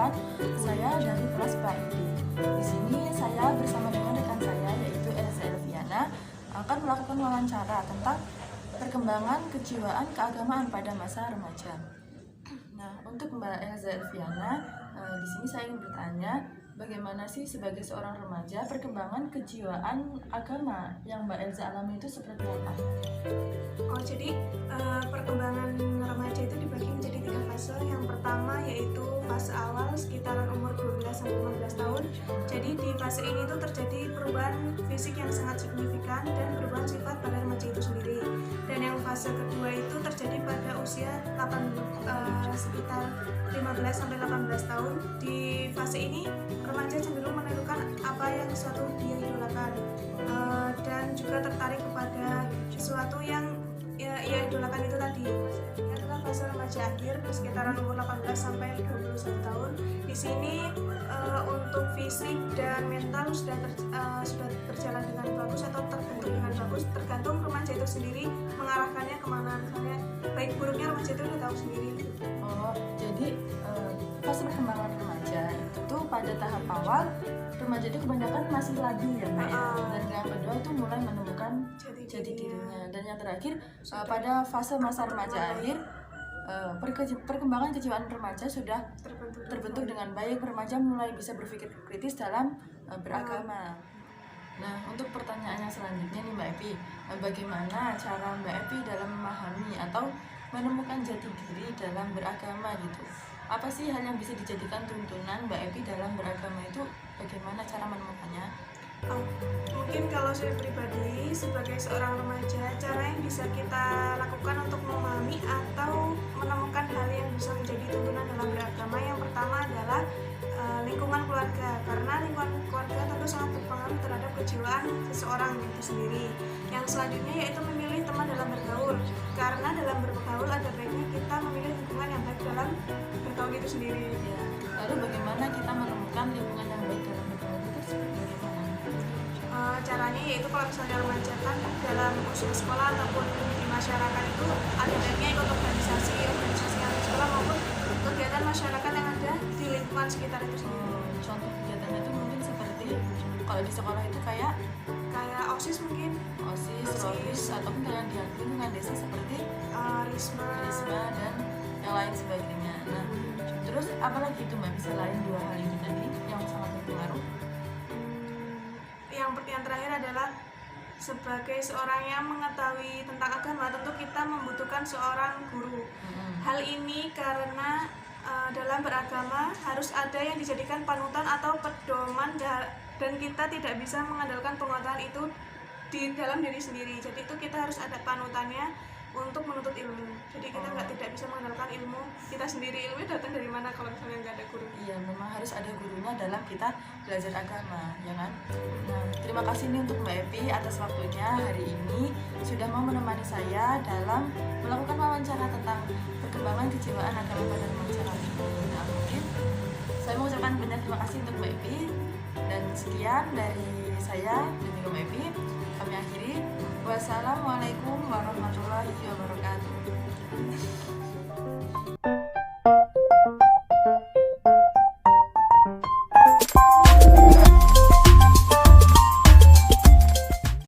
perkenalkan, saya dari kelas PAID. Di sini saya bersama dengan rekan saya yaitu Elza Elviana akan melakukan wawancara tentang perkembangan kejiwaan keagamaan pada masa remaja. Nah, untuk Mbak Elza Elviana, di sini saya ingin bertanya, bagaimana sih sebagai seorang remaja perkembangan kejiwaan agama yang Mbak Elza alami itu seperti apa? Jadi perkembangan remaja itu dibagi menjadi 3 fase. Yang pertama yaitu fase awal sekitaran umur 12-15 tahun. Jadi di fase ini tuh terjadi perubahan fisik yang sangat signifikan dan perubahan sifat pada remaja itu sendiri. Dan yang fase kedua itu terjadi pada usia sekitar 15-18 tahun. Di fase ini remaja cenderung menirukan apa yang suatu dia idolakan dan juga tertarik kepada sesuatu yang ia idolakan itu tadi. Ini adalah fase remaja akhir sekitaran umur 18 sampai 21 tahun. Di sini untuk fisik dan mental sudah berjalan dengan bagus atau terbentuk dengan bagus, tergantung remaja itu sendiri mengarahkannya kemana. Misalnya baik buruknya remaja itu udah tahu sendiri. Oh, jadi fase perkembangan remaja itu tuh pada tahap awal remaja itu kebanyakan masih labil ya Mbak ya. Dan yang kedua itu mulai menemukan jati dirinya. Dan yang terakhir pada fase masa remaja akhir perkembangan kejiwaan remaja sudah terbentuk dengan baik. Remaja mulai bisa berpikir kritis dalam beragama. Nah, untuk pertanyaannya selanjutnya nih Mbak Epi, bagaimana cara Mbak Epi dalam memahami atau menemukan jati diri dalam beragama gitu? Apa sih hal yang bisa dijadikan tuntunan Mbak Epi dalam beragama itu? Bagaimana cara menemukannya? Mungkin kalau saya pribadi sebagai seorang remaja, cara yang bisa kita lakukan untuk memahami atau menemukan hal yang bisa menjadi tuntunan dalam beragama, yang pertama adalah lingkungan keluarga, karena lingkungan keluarga tentu sangat berpengaruh terhadap kejiwaan seseorang itu sendiri. Yang selanjutnya yaitu memilih teman dalam bergaul, karena dalam bergaul ada baiknya kita memilih lingkungan yang baik dalam bergaul itu sendiri. Ya. Lalu bagaimana kita menemukan lingkungan yang baik dalam bergaul itu seperti bagaimana? Caranya yaitu kalau misalnya remaja kan dalam usia sekolah ataupun di masyarakat itu ada baiknya ikut organisasi yang di sekolah maupun kegiatan masyarakat yang ada di lingkungan sekitar itu sendiri. Contoh kegiatannya itu mungkin seperti kalau di sekolah itu kayak OSIS mungkin, ROIS ataupun dengan di lingkungan desa seperti risma dan yang lain sebagainya. Nah, terus apalagi itu Mbak bisa lain dua hal itu tadi yang sangat berpengaruh? Yang terakhir adalah sebagai seorang yang mengetahui tentang agama, tentu kita membutuhkan seorang guru. Hal ini karena dalam beragama harus ada yang dijadikan panutan atau pedoman dan kita tidak bisa mengandalkan pengetahuan itu di dalam diri sendiri. Jadi itu kita harus ada panutannya untuk menuntut ilmu. Jadi kita tidak bisa mengandalkan ilmu kita sendiri. Ilmu datang dari mana kalau misalnya nggak ada guru? Iya, memang harus ada gurunya dalam kita belajar agama, ya kan? Nah, terima kasih nih untuk Mbak Epi atas waktunya hari ini sudah mau menemani saya dalam melakukan wawancara tentang perkembangan kejiwaan agama pada remaja. Nah, mungkin saya mengucapkan banyak terima kasih untuk Mbak Epi, dan sekian dari saya dan juga Mbak Epi. Kami akhiri. Wassalamualaikum warahmatullahi wabarakatuh.